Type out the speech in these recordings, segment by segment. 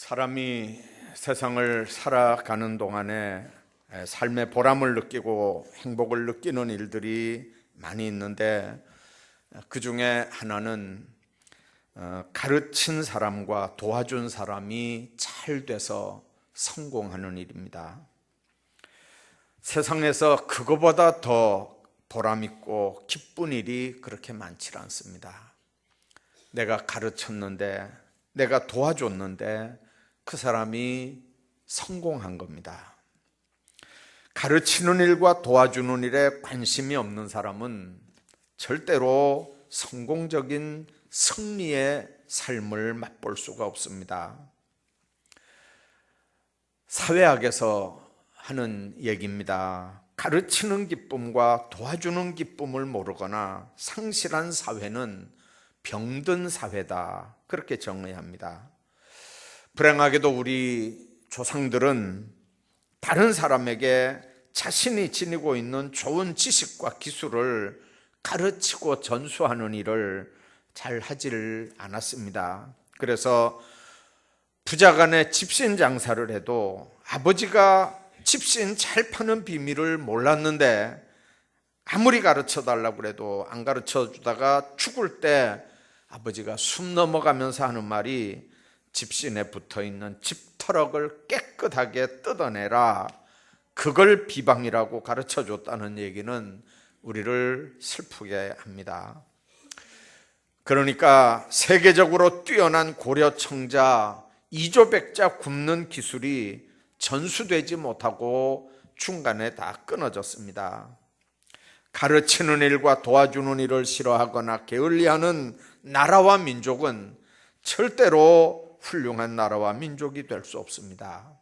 사람이 세상을 살아가는 동안에 삶의 보람을 느끼고 행복을 느끼는 일들이 많이 있는데, 그 중에 하나는 가르친 사람과 도와준 사람이 잘 돼서 성공하는 일입니다. 세상에서 그거보다 더 보람있고 기쁜 일이 그렇게 많지 않습니다. 내가 가르쳤는데, 내가 도와줬는데 그 사람이 성공한 겁니다. 가르치는 일과 도와주는 일에 관심이 없는 사람은 절대로 성공적인 승리의 삶을 맛볼 수가 없습니다. 사회학에서 하는 얘기입니다. 가르치는 기쁨과 도와주는 기쁨을 모르거나 상실한 사회는 병든 사회다, 그렇게 정의합니다. 불행하게도 우리 조상들은 다른 사람에게 자신이 지니고 있는 좋은 지식과 기술을 가르치고 전수하는 일을 잘 하지를 않았습니다. 그래서 부자간에 집신 장사를 해도 아버지가 집신 잘 파는 비밀을 몰랐는데 아무리 가르쳐 달라고 해도 안 가르쳐 주다가 죽을 때 아버지가 숨 넘어가면서 하는 말이 집신에 붙어있는 집터럭을 깨끗하게 뜯어내라, 그걸 비방이라고 가르쳐 줬다는 얘기는 우리를 슬프게 합니다. 그러니까 세계적으로 뛰어난 고려 청자 이조백자 굽는 기술이 전수되지 못하고 중간에 다 끊어졌습니다. 가르치는 일과 도와주는 일을 싫어하거나 게을리하는 나라와 민족은 절대로 훌륭한 나라와 민족이 될 수 없습니다.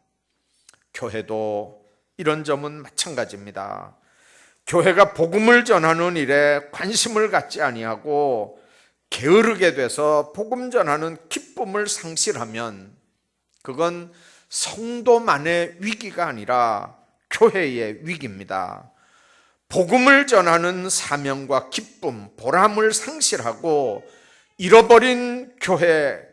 교회도 이런 점은 마찬가지입니다. 교회가 복음을 전하는 일에 관심을 갖지 아니하고 게으르게 돼서 복음 전하는 기쁨을 상실하면 그건 성도만의 위기가 아니라 교회의 위기입니다. 복음을 전하는 사명과 기쁨, 보람을 상실하고 잃어버린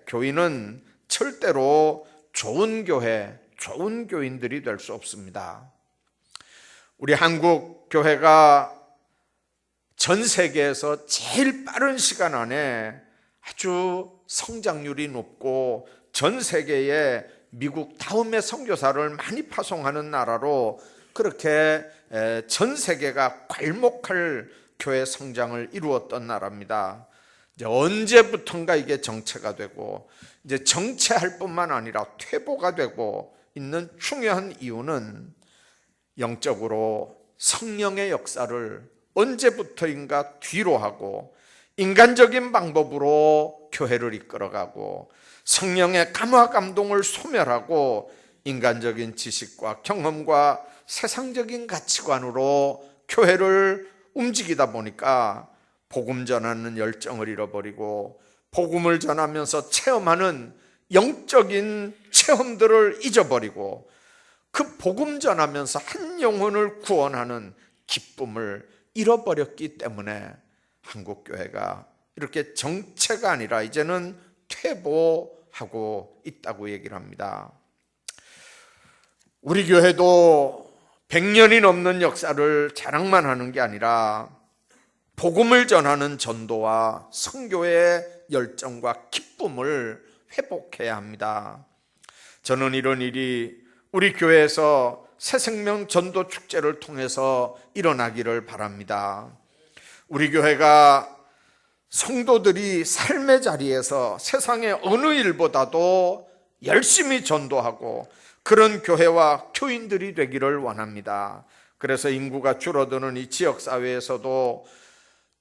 교인은 절대로 좋은 교회, 좋은 교인들이 될 수 없습니다. 우리 한국 교회가 전 세계에서 제일 빠른 시간 안에 아주 성장률이 높고 전 세계에 미국 다음에 선교사를 많이 파송하는 나라로 그렇게 전 세계가 괄목할 교회 성장을 이루었던 나라입니다. 이제 언제부턴가 이게 정체가 되고 이제 정체할 뿐만 아니라 퇴보가 되고 있는 중요한 이유는 영적으로 성령의 역사를 언제부터인가 뒤로 하고 인간적인 방법으로 교회를 이끌어가고 성령의 감화 감동을 소멸하고 인간적인 지식과 경험과 세상적인 가치관으로 교회를 움직이다 보니까 복음 전하는 열정을 잃어버리고 복음을 전하면서 체험하는 영적인 체험들을 잊어버리고 그 복음 전하면서 한 영혼을 구원하는 기쁨을 잃어버렸기 때문에 한국 교회가 이렇게 정체가 아니라 이제는 퇴보하고 있다고 얘기를 합니다. 우리 교회도 100년이 넘는 역사를 자랑만 하는 게 아니라 복음을 전하는 전도와 선교의 열정과 기쁨을 회복해야 합니다. 저는 이런 일이 우리 교회에서 새생명 전도 축제를 통해서 일어나기를 바랍니다. 우리 교회가 성도들이 삶의 자리에서 세상의 어느 일보다도 열심히 전도하고 그런 교회와 교인들이 되기를 원합니다. 그래서 인구가 줄어드는 이 지역사회에서도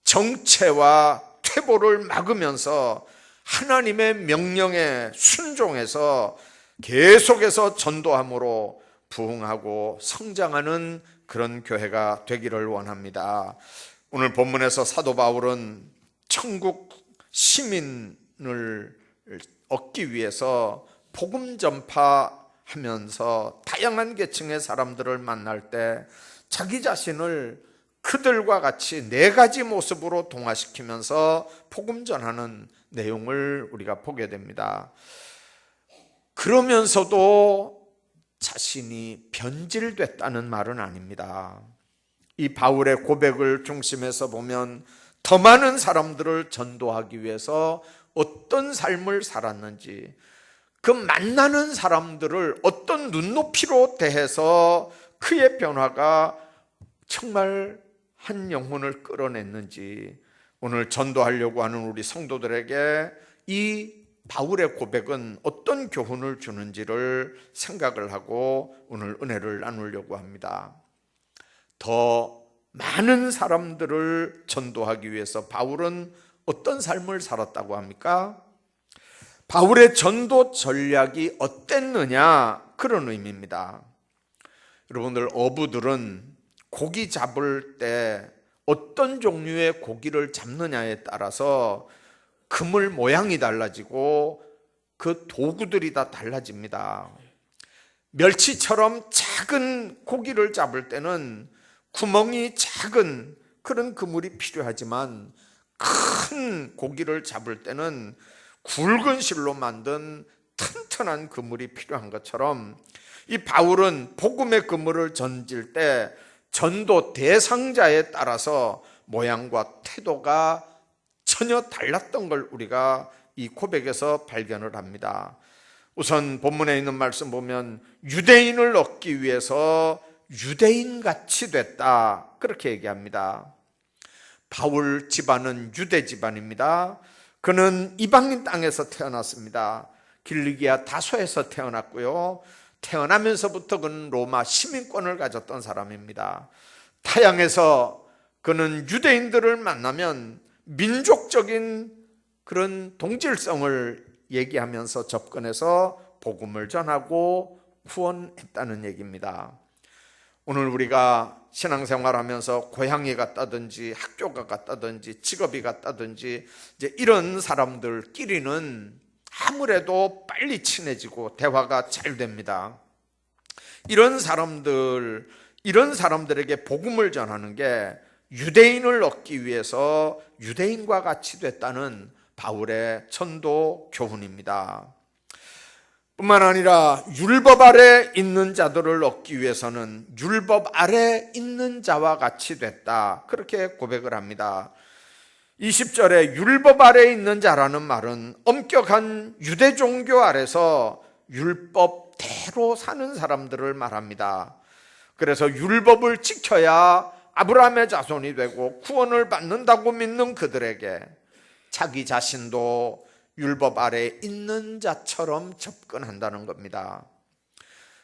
정체와 퇴보를 막으면서 하나님의 명령에 순종해서 계속해서 전도함으로 부흥하고 성장하는 그런 교회가 되기를 원합니다. 오늘 본문에서 사도 바울은 천국 시민을 얻기 위해서 복음 전파하면서 다양한 계층의 사람들을 만날 때 자기 자신을 그들과 같이 4가지 모습으로 동화시키면서 복음 전하는 내용을 우리가 보게 됩니다. 그러면서도 자신이 변질됐다는 말은 아닙니다. 이 바울의 고백을 중심에서 보면 더 많은 사람들을 전도하기 위해서 어떤 삶을 살았는지, 그 만나는 사람들을 어떤 눈높이로 대해서 그의 변화가 정말 한 영혼을 끌어냈는지, 오늘 전도하려고 하는 우리 성도들에게 이 바울의 고백은 어떤 교훈을 주는지를 생각을 하고 오늘 은혜를 나누려고 합니다. 더 많은 사람들을 전도하기 위해서 바울은 어떤 삶을 살았다고 합니까? 바울의 전도 전략이 어땠느냐, 그런 의미입니다. 여러분들, 어부들은 고기 잡을 때 어떤 종류의 고기를 잡느냐에 따라서 그물 모양이 달라지고 그 도구들이 다 달라집니다. 멸치처럼 작은 고기를 잡을 때는 구멍이 작은 그런 그물이 필요하지만, 큰 고기를 잡을 때는 굵은 실로 만든 튼튼한 그물이 필요한 것처럼, 이 바울은 복음의 그물을 던질 때 전도 대상자에 따라서 모양과 태도가 전혀 달랐던 걸 우리가 이 고백에서 발견을 합니다. 우선 본문에 있는 말씀 보면 유대인을 얻기 위해서 유대인같이 됐다, 그렇게 얘기합니다. 바울 집안은 유대 집안입니다. 그는 이방인 땅에서 태어났습니다. 길리기아 다소에서 태어났고요, 태어나면서부터 그는 로마 시민권을 가졌던 사람입니다. 타향에서 그는 유대인들을 만나면 민족적인 그런 동질성을 얘기하면서 접근해서 복음을 전하고 구원했다는 얘기입니다. 오늘 우리가 신앙생활하면서 고향이 같다든지 학교가 같다든지 직업이 같다든지 이제 이런 사람들끼리는 아무래도 빨리 친해지고 대화가 잘 됩니다. 이런 사람들에게 복음을 전하는 게 유대인을 얻기 위해서 유대인과 같이 됐다는 바울의 전도 교훈입니다. 뿐만 아니라 율법 아래 있는 자들을 얻기 위해서는 율법 아래 있는 자와 같이 됐다, 그렇게 고백을 합니다. 20절에 율법 아래 있는 자라는 말은 엄격한 유대 종교 아래서 율법대로 사는 사람들을 말합니다. 그래서 율법을 지켜야 아브라함의 자손이 되고 구원을 받는다고 믿는 그들에게 자기 자신도 율법 아래 있는 자처럼 접근한다는 겁니다.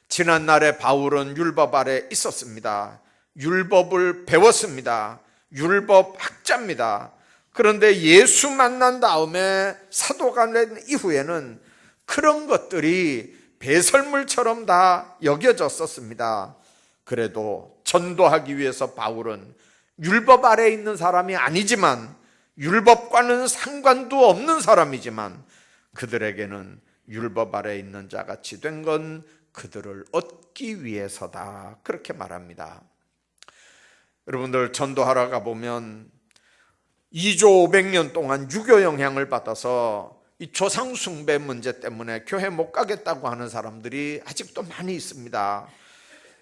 지난날에 바울은 율법 아래 있었습니다. 율법을 배웠습니다. 율법 학자입니다. 그런데 예수 만난 다음에 사도가 된 이후에는 그런 것들이 배설물처럼 다 여겨졌었습니다. 그래도 전도하기 위해서 바울은 율법 아래 있는 사람이 아니지만, 율법과는 상관도 없는 사람이지만, 그들에게는 율법 아래 있는 자같이 된 건 그들을 얻기 위해서다, 그렇게 말합니다. 여러분들, 전도하러 가보면 2조 500년 동안 유교 영향을 받아서 이 조상 숭배 문제 때문에 교회 못 가겠다고 하는 사람들이 아직도 많이 있습니다.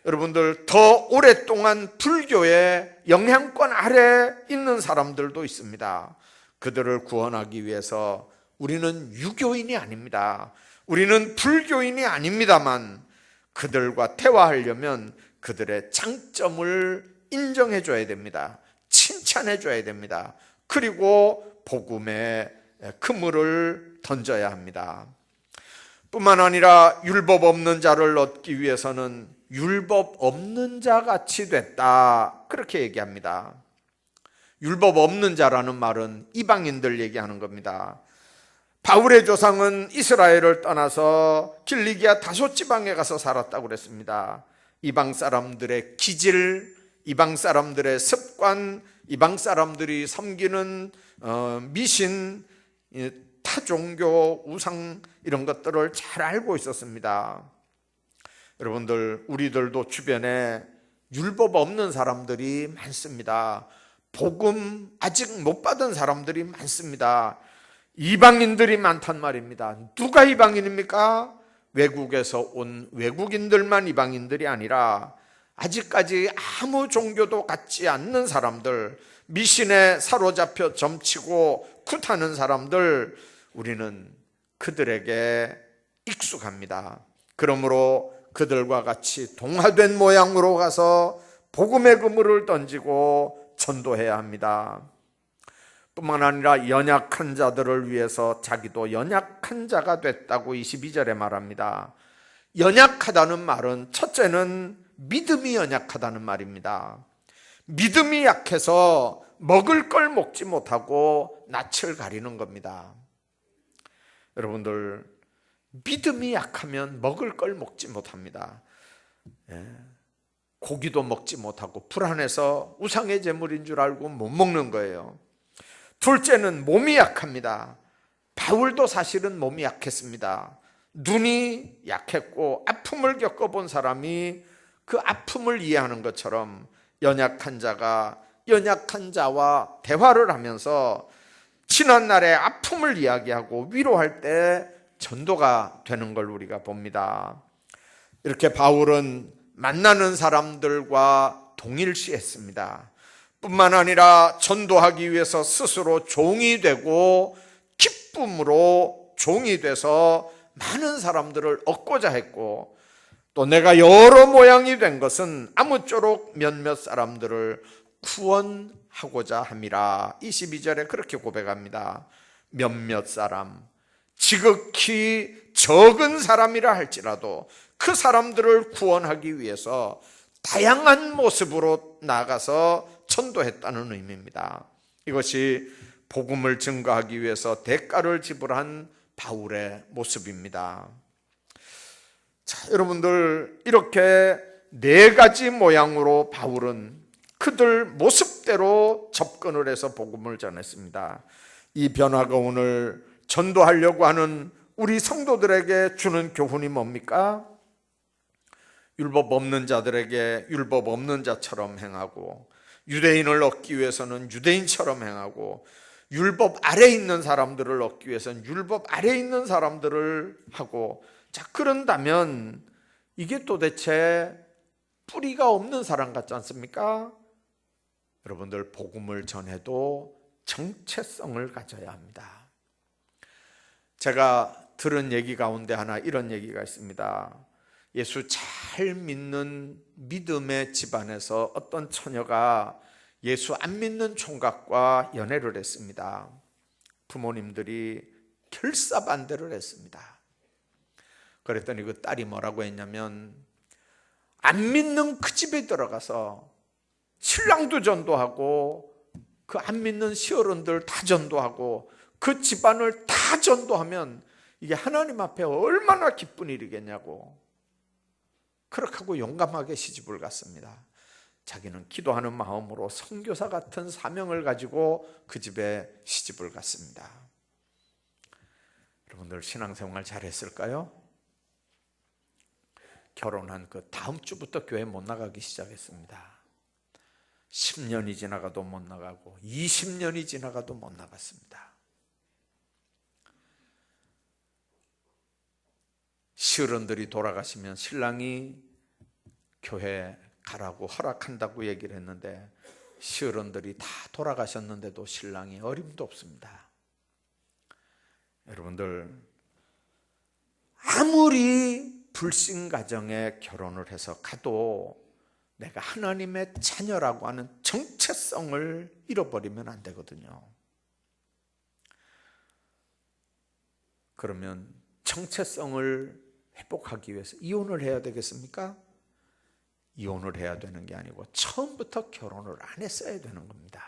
여러분들, 더 오랫동안 불교의 영향권 아래 있는 사람들도 있습니다. 그들을 구원하기 위해서 우리는 유교인이 아닙니다. 우리는 불교인이 아닙니다만, 그들과 대화하려면 그들의 장점을 인정해 줘야 됩니다. 칭찬해 줘야 됩니다. 그리고 복음의 그물을 던져야 합니다. 뿐만 아니라 율법 없는 자를 얻기 위해서는 율법 없는 자 같이 됐다, 그렇게 얘기합니다. 율법 없는 자라는 말은 이방인들 얘기하는 겁니다. 바울의 조상은 이스라엘을 떠나서 길리기아 다소 지방에 가서 살았다고 그랬습니다. 이방 사람들의 기질, 이방 사람들의 습관, 이방 사람들이 섬기는 미신, 타종교, 우상, 이런 것들을 잘 알고 있었습니다. 여러분들, 우리들도 주변에 율법 없는 사람들이 많습니다. 복음 아직 못 받은 사람들이 많습니다. 이방인들이 많단 말입니다. 누가 이방인입니까? 외국에서 온 외국인들만 이방인들이 아니라 아직까지 아무 종교도 갖지 않는 사람들, 미신에 사로잡혀 점치고 굿하는 사람들, 우리는 그들에게 익숙합니다. 그러므로 그들과 같이 동화된 모양으로 가서 복음의 그물을 던지고 전도해야 합니다. 뿐만 아니라 연약한 자들을 위해서 자기도 연약한 자가 됐다고 22절에 말합니다. 연약하다는 말은 첫째는 믿음이 연약하다는 말입니다. 믿음이 약해서 먹을 걸 먹지 못하고 낯을 가리는 겁니다. 여러분들, 믿음이 약하면 먹을 걸 먹지 못합니다. 고기도 먹지 못하고 불안해서 우상의 제물인 줄 알고 못 먹는 거예요. 둘째는 몸이 약합니다. 바울도 사실은 몸이 약했습니다. 눈이 약했고 아픔을 겪어본 사람이 그 아픔을 이해하는 것처럼 연약한 자가 연약한 자와 대화를 하면서 지난날의 아픔을 이야기하고 위로할 때 전도가 되는 걸 우리가 봅니다. 이렇게 바울은 만나는 사람들과 동일시했습니다. 뿐만 아니라 전도하기 위해서 스스로 종이 되고 기쁨으로 종이 돼서 많은 사람들을 얻고자 했고, 또 내가 여러 모양이 된 것은 아무쪼록 몇몇 사람들을 구원하고자 함이라. 22절에 그렇게 고백합니다. 몇몇 사람, 지극히 적은 사람이라 할지라도 그 사람들을 구원하기 위해서 다양한 모습으로 나가서 전도했다는 의미입니다. 이것이 복음을 증거하기 위해서 대가를 지불한 바울의 모습입니다. 자, 여러분들, 이렇게 네 가지 모양으로 바울은 그들 모습대로 접근을 해서 복음을 전했습니다. 이 변화가 오늘 전도하려고 하는 우리 성도들에게 주는 교훈이 뭡니까? 율법 없는 자들에게 율법 없는 자처럼 행하고, 유대인을 얻기 위해서는 유대인처럼 행하고, 율법 아래 있는 사람들을 얻기 위해서는 율법 아래 있는 사람들을 하고, 자, 그런다면 이게 도대체 뿌리가 없는 사람 같지 않습니까? 여러분들, 복음을 전해도 정체성을 가져야 합니다. 제가 들은 얘기 가운데 하나 이런 얘기가 있습니다. 예수 잘 믿는 믿음의 집안에서 어떤 처녀가 예수 안 믿는 총각과 연애를 했습니다. 부모님들이 결사반대를 했습니다. 그랬더니 그 딸이 뭐라고 했냐면, 안 믿는 그 집에 들어가서 신랑도 전도하고 그 안 믿는 시어른들 다 전도하고 그 집안을 다 전도하면 이게 하나님 앞에 얼마나 기쁜 일이겠냐고, 그렇게 하고 용감하게 시집을 갔습니다. 자기는 기도하는 마음으로 선교사 같은 사명을 가지고 그 집에 시집을 갔습니다. 여러분들, 신앙생활 잘했을까요? 결혼한 그 다음 주부터 교회 못 나가기 시작했습니다. 10년이 지나가도 못 나가고 20년이 지나가도 못 나갔습니다. 시어른들이 돌아가시면 신랑이 교회 가라고 허락한다고 얘기를 했는데, 시어른들이 다 돌아가셨는데도 신랑이 어림도 없습니다. 여러분들, 아무리 불신 가정에 결혼을 해서 가도 내가 하나님의 자녀라고 하는 정체성을 잃어버리면 안 되거든요. 그러면 정체성을 회복하기 위해서 이혼을 해야 되겠습니까? 이혼을 해야 되는 게 아니고 처음부터 결혼을 안 했어야 되는 겁니다.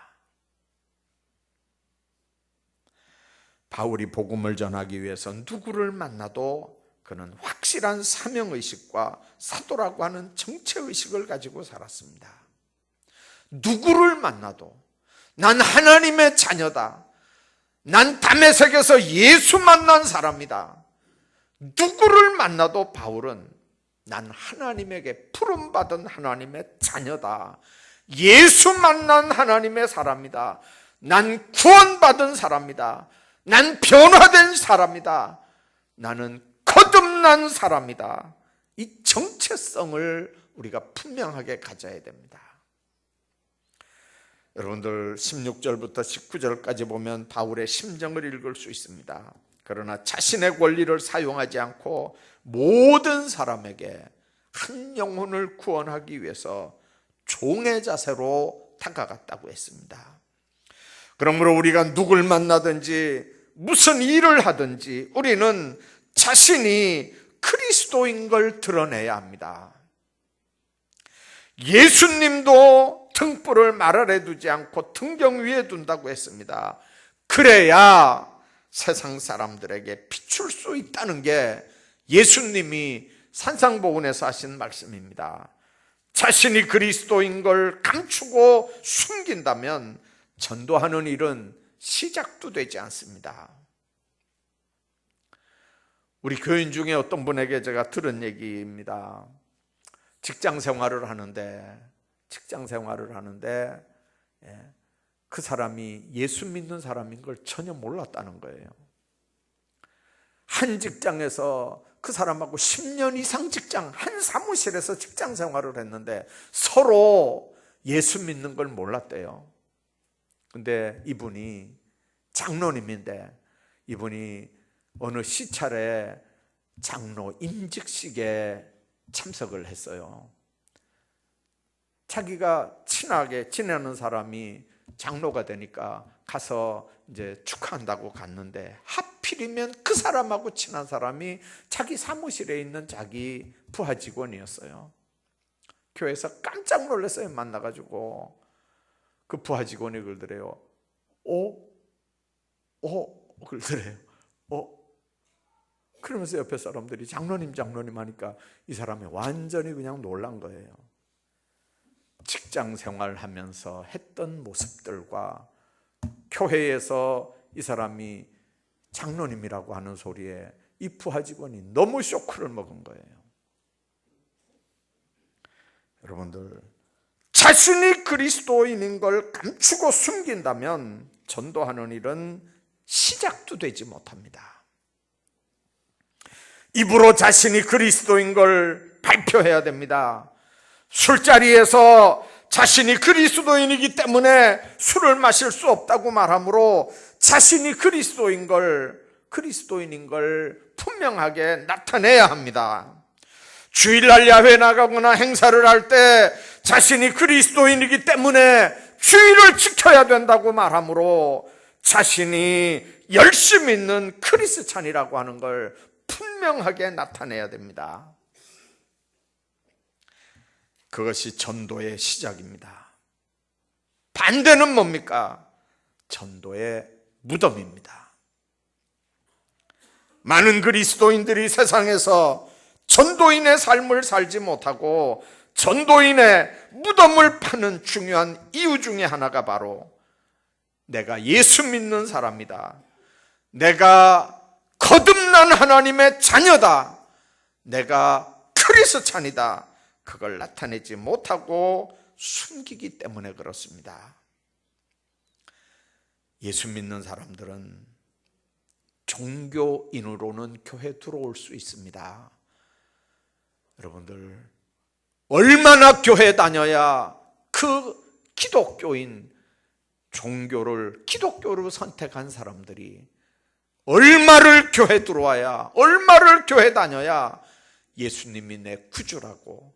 바울이 복음을 전하기 위해서 누구를 만나도 그는 확실한 사명의식과 사도라고 하는 정체의식을 가지고 살았습니다. 누구를 만나도 난 하나님의 자녀다, 난 다메섹에서 예수 만난 사람이다. 누구를 만나도 바울은 난 하나님에게 부름받은 하나님의 자녀다, 예수 만난 하나님의 사람이다, 난 구원받은 사람이다, 난 변화된 사람이다, 나는 거듭난 거듭난 사람이다. 이 정체성을 우리가 분명하게 가져야 됩니다. 여러분들 16절부터 19절까지 보면 바울의 심정을 읽을 수 있습니다. 그러나 자신의 권리를 사용하지 않고 모든 사람에게 한 영혼을 구원하기 위해서 종의 자세로 다가갔다고 했습니다. 그러므로 우리가 누굴 만나든지 무슨 일을 하든지 우리는 자신이 그리스도인 걸 드러내야 합니다. 예수님도 등불을 말 아래 두지 않고 등경 위에 둔다고 했습니다. 그래야 세상 사람들에게 비출 수 있다는 게 예수님이 산상보훈에서 하신 말씀입니다. 자신이 그리스도인 걸 감추고 숨긴다면 전도하는 일은 시작도 되지 않습니다. 우리 교인 중에 어떤 분에게 제가 들은 얘기입니다. 직장 생활을 하는데 그 사람이 예수 믿는 사람인 걸 전혀 몰랐다는 거예요. 한 직장에서 그 사람하고 10년 이상 한 사무실에서 직장 생활을 했는데 서로 예수 믿는 걸 몰랐대요. 근데 이분이 장로님인데 이분이 어느 시찰에 장로 임직식에 참석을 했어요. 자기가 친하게 지내는 사람이 장로가 되니까 가서 이제 축하한다고 갔는데 하필이면 그 사람하고 친한 사람이 자기 사무실에 있는 자기 부하 직원이었어요. 교회에서 깜짝 놀랐어요. 만나가지고 그 부하 직원이 그러더래요. 그러더래요. 그러면서 옆에 사람들이 장로님 하니까 이 사람이 완전히 그냥 놀란 거예요. 직장 생활하면서 했던 모습들과 교회에서 이 사람이 장로님이라고 하는 소리에 이 부하 직원이 너무 쇼크를 먹은 거예요. 여러분들, 자신이 그리스도인인 걸 감추고 숨긴다면 전도하는 일은 시작도 되지 못합니다. 입으로 자신이 그리스도인 걸 발표해야 됩니다. 술자리에서 자신이 그리스도인이기 때문에 술을 마실 수 없다고 말하므로 자신이 그리스도인인 걸 분명하게 나타내야 합니다. 주일날 야외 나가거나 행사를 할 때 자신이 그리스도인이기 때문에 주일을 지켜야 된다고 말하므로 자신이 열심히 있는 크리스찬이라고 하는 걸 분명하게 나타내야 됩니다. 그것이 전도의 시작입니다. 반대는 뭡니까? 전도의 무덤입니다. 많은 그리스도인들이 세상에서 전도인의 삶을 살지 못하고 전도인의 무덤을 파는 중요한 이유 중에 하나가 바로 내가 예수 믿는 사람이다, 내가 거듭난 하나님의 자녀다, 내가 크리스찬이다, 그걸 나타내지 못하고 숨기기 때문에 그렇습니다. 예수 믿는 사람들은 종교인으로는 교회 들어올 수 있습니다. 여러분들, 얼마나 교회 다녀야 그 기독교인, 종교를 기독교로 선택한 사람들이 얼마를 교회 들어와야, 얼마를 교회 다녀야 예수님이 내 구주라고,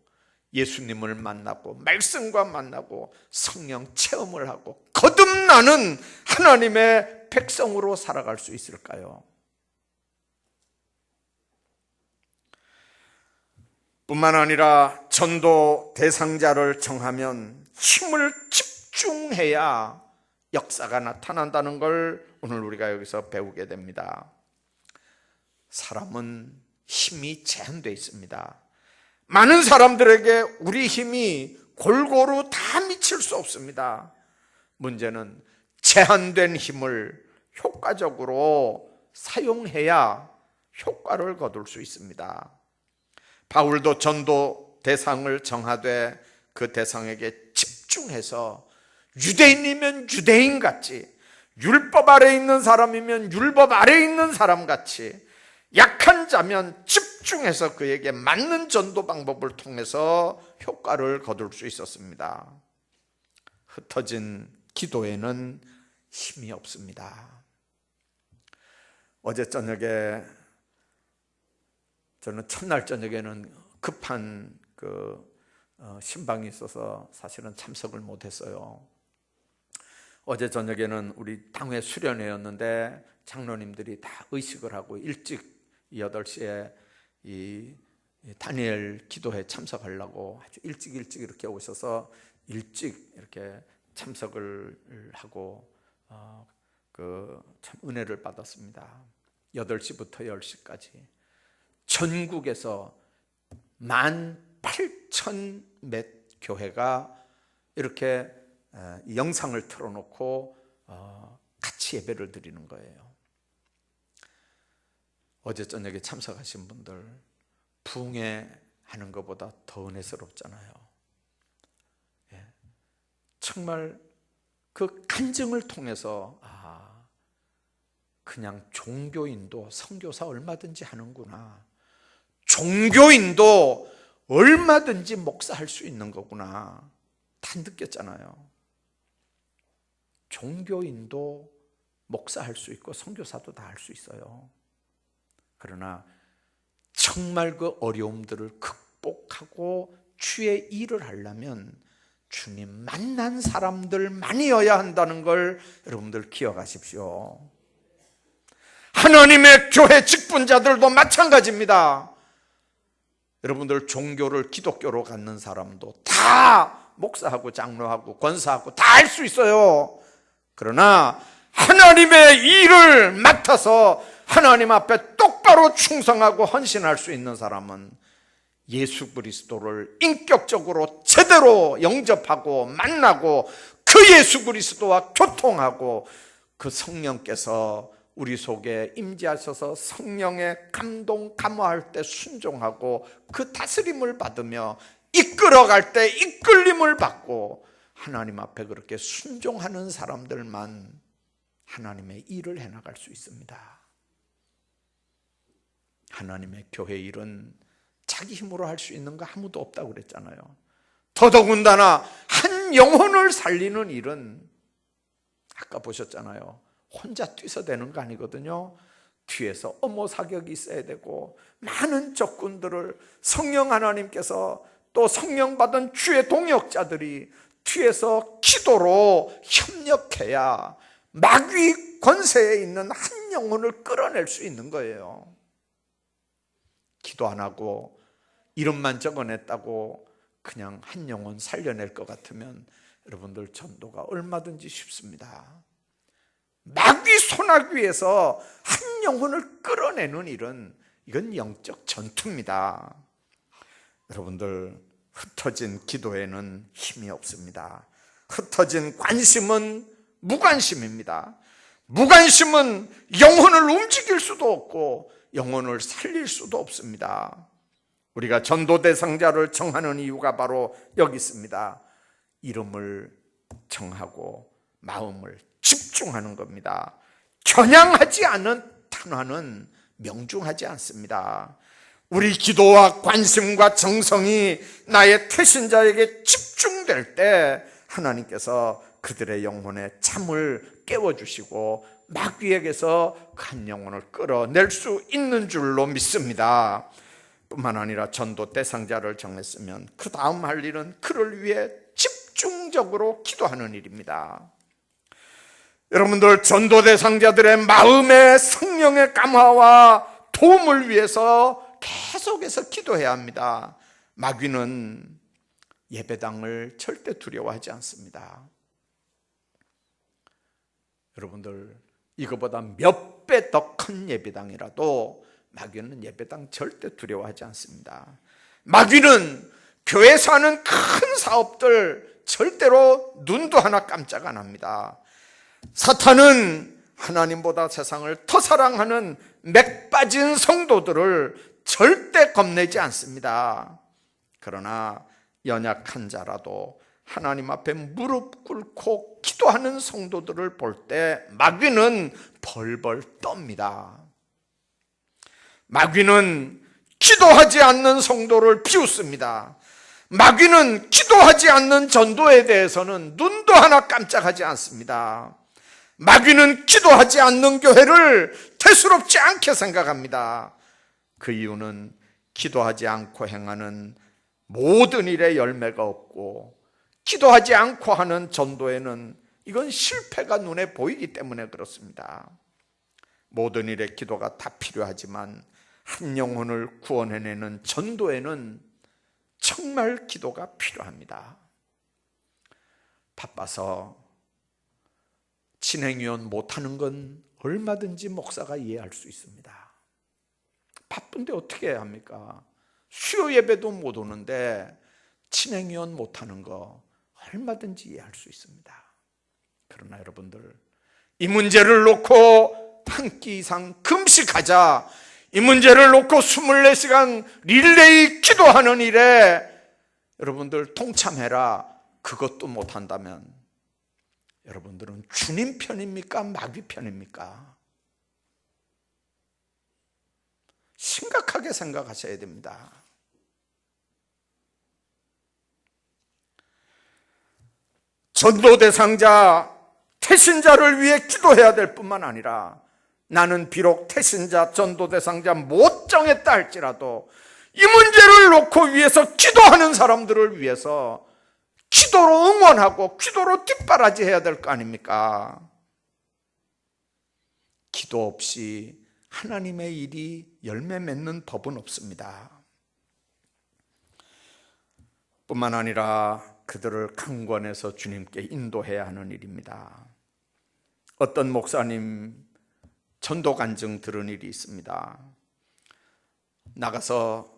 예수님을 만나고 말씀과 만나고 성령 체험을 하고 거듭나는 하나님의 백성으로 살아갈 수 있을까요? 뿐만 아니라 전도 대상자를 정하면 힘을 집중해야 역사가 나타난다는 걸 오늘 우리가 여기서 배우게 됩니다. 사람은 힘이 제한되어 있습니다. 많은 사람들에게 우리 힘이 골고루 다 미칠 수 없습니다. 문제는 제한된 힘을 효과적으로 사용해야 효과를 거둘 수 있습니다. 바울도 전도 대상을 정하되 그 대상에게 집중해서 유대인이면 유대인같이, 율법 아래 있는 사람이면 율법 아래 있는 사람같이, 약한 자면 집중해서 집중해서 그에게 맞는 전도 방법을 통해서 효과를 거둘 수 있었습니다. 흩어진 기도에는 힘이 없습니다. 어제 저녁에 저는 첫날 저녁에는 급한 신방이 있어서 사실은 참석을 못했어요. 어제 저녁에는 우리 당회 수련회였는데 장로님들이 다 의식을 하고 일찍 8시에 이 다니엘 기도회 참석하려고 아주 일찍 이렇게 오셔서 일찍 이렇게 참석을 하고 참 은혜를 받았습니다. 8시부터 10시까지 전국에서 18,000 몇 교회가 이렇게 영상을 틀어놓고 같이 예배를 드리는 거예요. 어제 저녁에 참석하신 분들 부흥회하는 것보다 더 은혜스럽잖아요. 정말 그 간증을 통해서 그냥 종교인도 선교사 얼마든지 하는구나, 종교인도 얼마든지 목사할 수 있는 거구나 다 느꼈잖아요. 종교인도 목사할 수 있고 선교사도 다 할 수 있어요. 그러나 정말 그 어려움들을 극복하고 주의 일을 하려면 주님 만난 사람들만이어야 한다는 걸 여러분들 기억하십시오. 하나님의 교회 직분자들도 마찬가지입니다. 여러분들 종교를 기독교로 갖는 사람도 다 목사하고 장로하고 권사하고 다 할 수 있어요. 그러나 하나님의 일을 맡아서 하나님 앞에 똑바로 충성하고 헌신할 수 있는 사람은 예수 그리스도를 인격적으로 제대로 영접하고 만나고 그 예수 그리스도와 교통하고 그 성령께서 우리 속에 임재하셔서 성령의 감동 감화할 때 순종하고 그 다스림을 받으며 이끌어갈 때 이끌림을 받고 하나님 앞에 그렇게 순종하는 사람들만 하나님의 일을 해나갈 수 있습니다. 하나님의 교회 일은 자기 힘으로 할 수 있는 거 아무도 없다고 그랬잖아요. 더더군다나 한 영혼을 살리는 일은 아까 보셨잖아요. 혼자 뛰서 되는 거 아니거든요. 뒤에서 어머 사격이 있어야 되고 많은 적군들을 성령 하나님께서 또 성령 받은 주의 동역자들이 뒤에서 기도로 협력해야 마귀 권세에 있는 한 영혼을 끌어낼 수 있는 거예요. 기도 안 하고 이름만 적어냈다고 그냥 한 영혼 살려낼 것 같으면 여러분들 전도가 얼마든지 쉽습니다. 마귀 소나귀에서 한 영혼을 끌어내는 일은 이건 영적 전투입니다. 여러분들 흩어진 기도에는 힘이 없습니다. 흩어진 관심은 무관심입니다. 무관심은 영혼을 움직일 수도 없고 영혼을 살릴 수도 없습니다. 우리가 전도 대상자를 정하는 이유가 바로 여기 있습니다. 이름을 정하고 마음을 집중하는 겁니다. 겨냥하지 않은 탄화는 명중하지 않습니다. 우리 기도와 관심과 정성이 나의 태신자에게 집중될 때 하나님께서 그들의 영혼에 잠을 깨워주시고 마귀에게서 한 영혼을 끌어낼 수 있는 줄로 믿습니다. 뿐만 아니라 전도 대상자를 정했으면 그 다음 할 일은 그를 위해 집중적으로 기도하는 일입니다. 여러분들 전도 대상자들의 마음의 성령의 감화와 도움을 위해서 계속해서 기도해야 합니다. 마귀는 예배당을 절대 두려워하지 않습니다. 여러분들 이거보다 몇 배 더 큰 예배당이라도 마귀는 예배당 절대 두려워하지 않습니다. 마귀는 교회에서 하는 큰 사업들 절대로 눈도 하나 깜짝 안 합니다. 사탄은 하나님보다 세상을 더 사랑하는 맥 빠진 성도들을 절대 겁내지 않습니다. 그러나 연약한 자라도 하나님 앞에 무릎 꿇고 기도하는 성도들을 볼 때 마귀는 벌벌 떱니다. 마귀는 기도하지 않는 성도를 비웃습니다. 마귀는 기도하지 않는 전도에 대해서는 눈도 하나 깜짝하지 않습니다. 마귀는 기도하지 않는 교회를 대수롭지 않게 생각합니다. 그 이유는 기도하지 않고 행하는 모든 일에 열매가 없고, 기도하지 않고 하는 전도에는 이건 실패가 눈에 보이기 때문에 그렇습니다. 모든 일에 기도가 다 필요하지만 한 영혼을 구원해내는 전도에는 정말 기도가 필요합니다. 바빠서 진행위원 못하는 건 얼마든지 목사가 이해할 수 있습니다. 바쁜데 어떻게 해야 합니까? 수요 예배도 못 오는데 진행위원 못하는 거 얼마든지 이해할 수 있습니다. 그러나 여러분들, 이 문제를 놓고 한 끼 이상 금식하자, 이 문제를 놓고 24시간 릴레이 기도하는 일에 여러분들 동참해라, 그것도 못한다면 여러분들은 주님 편입니까? 마귀 편입니까? 심각하게 생각하셔야 됩니다. 전도 대상자, 태신자를 위해 기도해야 될 뿐만 아니라, 나는 비록 태신자, 전도 대상자 못 정했다 할지라도 이 문제를 놓고 위해서 기도하는 사람들을 위해서 기도로 응원하고 기도로 뒷바라지해야 될 거 아닙니까? 기도 없이 하나님의 일이 열매 맺는 법은 없습니다. 뿐만 아니라 그들을 강권해서 주님께 인도해야 하는 일입니다. 어떤 목사님 전도 간증 들은 일이 있습니다. 나가서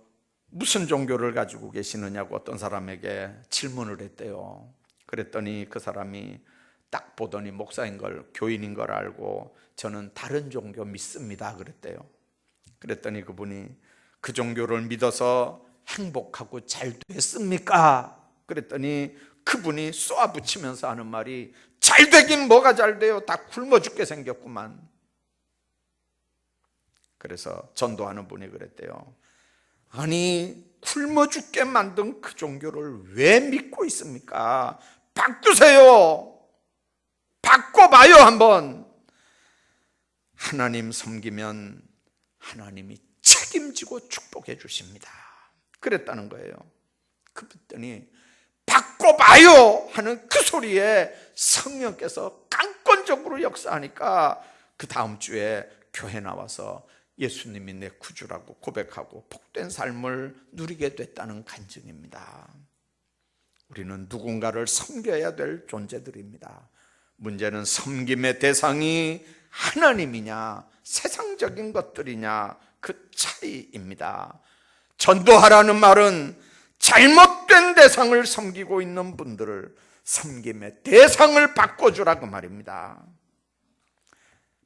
무슨 종교를 가지고 계시느냐고 어떤 사람에게 질문을 했대요. 그랬더니 그 사람이 딱 보더니 목사인 걸, 교인인 걸 알고 저는 다른 종교 믿습니다 그랬대요. 그랬더니 그분이 그 종교를 믿어서 행복하고 잘 됐습니까? 그랬더니 그분이 쏘아붙이면서 하는 말이, 잘 되긴 뭐가 잘 돼요, 다 굶어 죽게 생겼구만. 그래서 전도하는 분이 그랬대요. 아니, 굶어 죽게 만든 그 종교를 왜 믿고 있습니까? 바꾸세요. 바꿔봐요 한번. 하나님 섬기면 하나님이 책임지고 축복해 주십니다. 그랬다는 거예요. 그랬더니 바꿔봐요 하는 그 소리에 성령께서 강권적으로 역사하니까 그 다음 주에 교회 나와서 예수님이 내 구주라고 고백하고 복된 삶을 누리게 됐다는 간증입니다. 우리는 누군가를 섬겨야 될 존재들입니다. 문제는 섬김의 대상이 하나님이냐 세상적인 것들이냐, 그 차이입니다. 전도하라는 말은 잘못된 대상을 섬기고 있는 분들을 섬김의 대상을 바꿔주라 그 말입니다.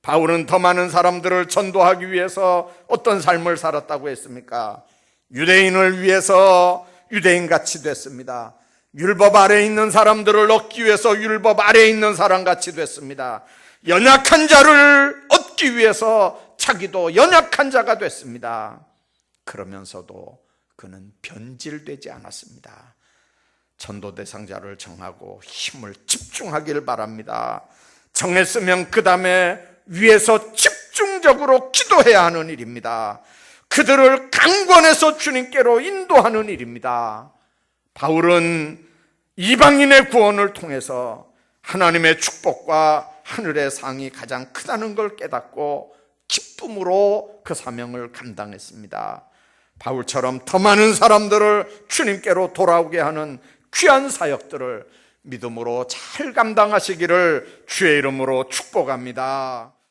바울은 더 많은 사람들을 전도하기 위해서 어떤 삶을 살았다고 했습니까? 유대인을 위해서 유대인같이 됐습니다. 율법 아래에 있는 사람들을 얻기 위해서 율법 아래에 있는 사람같이 됐습니다. 연약한 자를 얻기 위해서 자기도 연약한 자가 됐습니다. 그러면서도 그는 변질되지 않았습니다. 전도 대상자를 정하고 힘을 집중하길 바랍니다. 정했으면 그 다음에 위에서 집중적으로 기도해야 하는 일입니다. 그들을 강권해서 주님께로 인도하는 일입니다. 바울은 이방인의 구원을 통해서 하나님의 축복과 하늘의 상이 가장 크다는 걸 깨닫고 기쁨으로 그 사명을 감당했습니다. 바울처럼 더 많은 사람들을 주님께로 돌아오게 하는 귀한 사역들을 믿음으로 잘 감당하시기를 주의 이름으로 축복합니다.